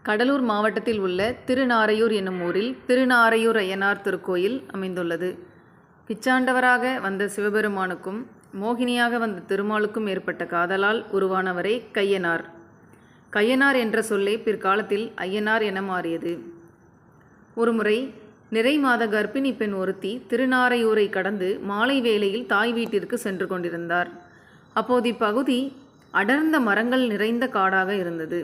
கடலூர் மாவட்டத்தில் உள்ள திருநாரையூர் என்னும் ஊரில் திருநாரையூர் ஐயனார் திருக்கோயில் அமைந்துள்ளது. பிச்சாண்டவராக வந்த சிவபெருமானுக்கும் மோகினியாக வந்த திருமாலுக்கும் ஏற்பட்ட காதலால் உருவானவரே கையனார். கையனார் என்ற சொல்லே பிற்காலத்தில் ஐயனார் என மாறியது. ஒருமுறை நிறை மாத கர்ப்பிணி பெண் ஒருத்தி திருநாரையூரை கடந்து மாலை வேளையில் தாய் வீட்டிற்கு சென்று கொண்டிருந்தார். அப்போது இப்பகுதி அடர்ந்த மரங்கள் நிறைந்த காடாக இருந்தது.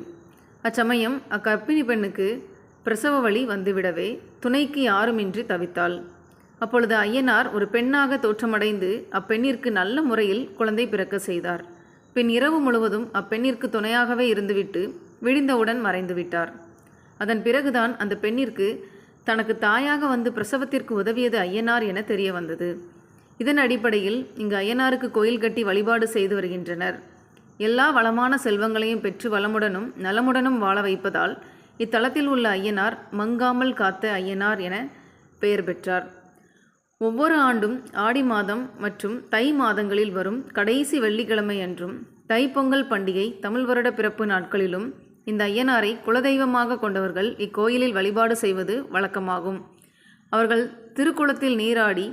அச்சமயம் அக்கர்ப்பிணி பெண்ணுக்கு பிரசவ வலி வந்துவிடவே துணைக்கு யாருமின்றி தவித்தாள். அப்பொழுது ஐயனார் ஒரு பெண்ணாக தோற்றமடைந்து அப்பெண்ணிற்கு நல்ல முறையில் குழந்தை பிறக்க செய்தார். பின் இரவு முழுவதும் அப்பெண்ணிற்கு துணையாகவே இருந்துவிட்டு விழிந்தவுடன் மறைந்து விட்டார். அதன் பிறகுதான் அந்த பெண்ணிற்கு தனக்கு தாயாக வந்து பிரசவத்திற்கு உதவியது ஐயனார் என தெரிய வந்தது. இதன் அடிப்படையில் இங்கு ஐயனாருக்கு கோயில் கட்டி வழிபாடு செய்து வருகின்றனர். எல்லா வளமான செல்வங்களையும் பெற்று வளமுடனும் நலமுடனும் வாழ வைப்பதால் இத்தலத்தில் உள்ள ஐயனார் மங்காமல் காத்த ஐயனார் என பெயர் பெற்றார். ஒவ்வொரு ஆண்டும் ஆடி மாதம் மற்றும் தை மாதங்களில் வரும் கடைசி வெள்ளிக்கிழமை அன்றும் தைப்பொங்கல் பண்டிகை தமிழ் வருட பிறப்பு நாட்களிலும் இந்த ஐயனாரை குலதெய்வமாக கொண்டவர்கள் இக்கோயிலில் வழிபாடு செய்வது வழக்கமாகும். அவர்கள் திருக்குளத்தில் நீராடி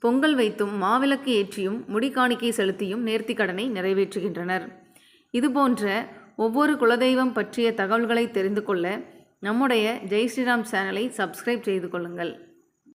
பொங்கல் வைத்தும் மாவிளக்கு ஏற்றியும் முடிக்காணிக்கை செலுத்தியும் நேர்த்தி கடனை நிறைவேற்றுகின்றனர். இதுபோன்ற ஒவ்வொரு குலதெய்வம் பற்றிய தகவல்களை தெரிந்து கொள்ள நம்முடைய ஜெய் ஸ்ரீராம் சேனலை சப்ஸ்கிரைப் செய்து கொள்ளுங்கள்.